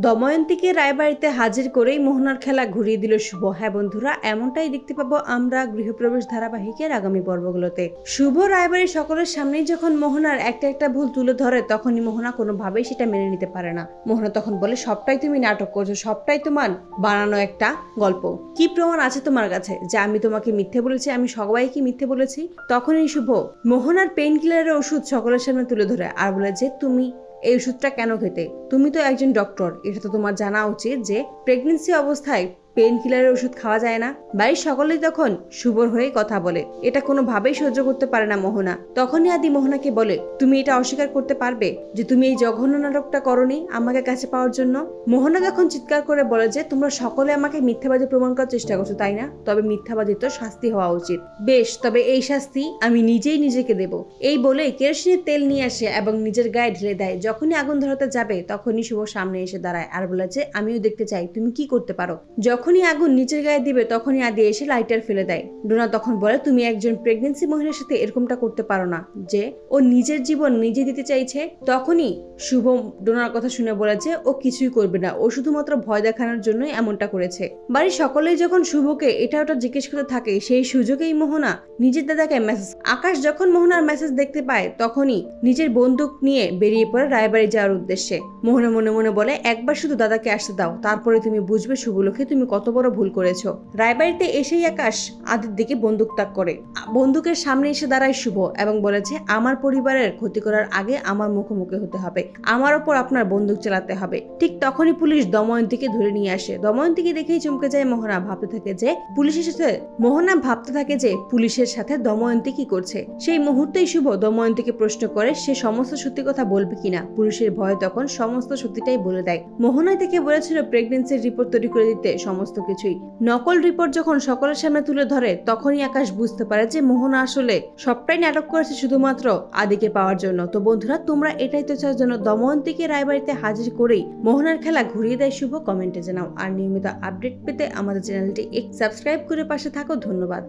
দময়ন্তীকে রায়বাড়িতে হাজির করেই মোহনার খেলা ঘুরিয়ে দিল শুভ। হ্যাঁ বন্ধুরা, এমনটাই দেখতে পাবো আমরা গৃহপ্রবেশ ধারাবাহিকের আগামী পর্বগুলোতে। শুভ রায়বাড়ির সকলের সামনেই যখন মোহনার একটা একটা ভুল তুলে ধরে, তখনই মোহনা কোনোভাবেই সেটা মেনে নিতে পারে না। মোহনা তখন বলে, সবটাই তুমি নাটক করছো, সবটাই তোমার বানানো একটা গল্প। কি প্রমাণ আছে তোমার কাছে যে আমি তোমাকে মিথ্যে বলেছি, আমি সবাইকে মিথ্যে বলেছি? তখনই শুভ মোহনার পেইন কিলারের ওষুধ সকলের সামনে তুলে ধরে আর বলে যে তুমি এই ওষুধটা কেন খেতে? তুমি তো একজন ডক্টর, এটা তো তোমার জানা উচিত যে প্রেগনেন্সি অবস্থায় পেইন কিলারের ওষুধ খাওয়া যায় না। বাড়ির সকলেই তখন শুভর হয়ে কথা বলে। এটা কোনোভাবেই সহ্য করতে পারে না মোহনা। তখনই আদি মোহনাকে বলে, তুমি এটা অস্বীকার করতে পারবে যে তুমি এই জঘন্য নাটকটা করনি আমাকে কাছে পাওয়ার জন্য? মোহনা তখন চিৎকার করে বলে যে তোমরা সকলে আমাকে মিথ্যাবাদী প্রমাণ করার চেষ্টা করছো, তাই না? তবে মিথ্যাবাদী তো শাস্তি হওয়া উচিত। বেশ, তবে এই শাস্তি আমি নিজেই নিজেকে দেব। এই বলে কেরোসিনের তেল নিয়ে আসে এবং নিজের গায়ে ঢেলে দেয়। যখনই আগুন ধরাতে যাবে তখনই শুভ সামনে এসে দাঁড়ায় আর বলে যে আমিও দেখতে চাই তুমি কি করতে পারো। যখনই আগুন নিচের গায়ে দিবে তখনই আদি এসে লাইটার ফেলে দেয়। ডোনা তখন বলে, তুমি একজন প্রেগনেন্সি মহিলার সাথে এরকমটা করতে পারো না, যে ও নিজের জীবন নিজে দিতে চাইছে। তখনই শুভ ডোনার কথা শুনে বলে যে ও কিছুই করবে না, ও শুধুমাত্র ভয় দেখানোর জন্যই এমনটা করেছে। বাড়ির সকলেই যখন শুভকে এটা ওটা জিজ্ঞেস করতে থাকে, সেই সুযোগেই মোহনা নিজের দাদাকে মেসেজ। আকাশ যখন মোহনার মেসেজ দেখতে পায় তখনই নিজের বন্দুক নিয়ে বেরিয়ে পড়ে রায়বাড়ি যাওয়ার উদ্দেশ্যে। মোহনা মনে মনে বলে, একবার শুধু দাদাকে আসতে দাও, তারপরে তুমি বুঝবে শুভলক্ষ্মী তুমি কত বড় ভুল করেছো। রায়বাড়িতে এসেই আকাশ আদির দিকে বন্দুক তাক করে। বন্দুকের সামনে এসে দাঁড়ায় শুভ এবং বলেছে, আমার পরিবারের ক্ষতি করার আগে আমার মুখোমুখি হতে হবে, আমার ওপর আপনার বন্দুক চালাতে হবে। ঠিক তখনই পুলিশ দময়ন্তীকে ধরে নিয়ে আসে। দময়ন্তীকে দেখেই চমকে যায় মোহনা। ভাবতে থাকে যে পুলিশের সাথে দময়ন্তী কি করছে। সেই মুহূর্তেই শুভ দময়ন্তীকে প্রশ্ন করে সে সমস্ত সত্যি কথা বলবে কিনা। পুলিশের ভয়ে তখন সমস্ত সত্যিটাই বলে দেয়। মোহনাই থেকে বলেছিল প্রেগনেন্সির রিপোর্ট তৈরি করে দিতে, সমস্ত কিছুই। নকল রিপোর্ট যখন সকলের সামনে তুলে ধরে তখনই আকাশ বুঝতে পারে যে মোহনা আসলে সবটাই নাটক করেছে শুধুমাত্র আদিকে পাওয়ার জন্য। তো বন্ধুরা, তোমরা এটাই তো চাও যেন দময়ন্তীকে রায়বাড়িতে হাজির করেই মোহনার খেলা ঘুরিয়ে দেয় শুভ? কমেন্টে জানাও। আর নিয়মিত আপডেট পেতে আমাদের চ্যানেলটি সাবস্ক্রাইব করে পাশে থাকো। ধন্যবাদ।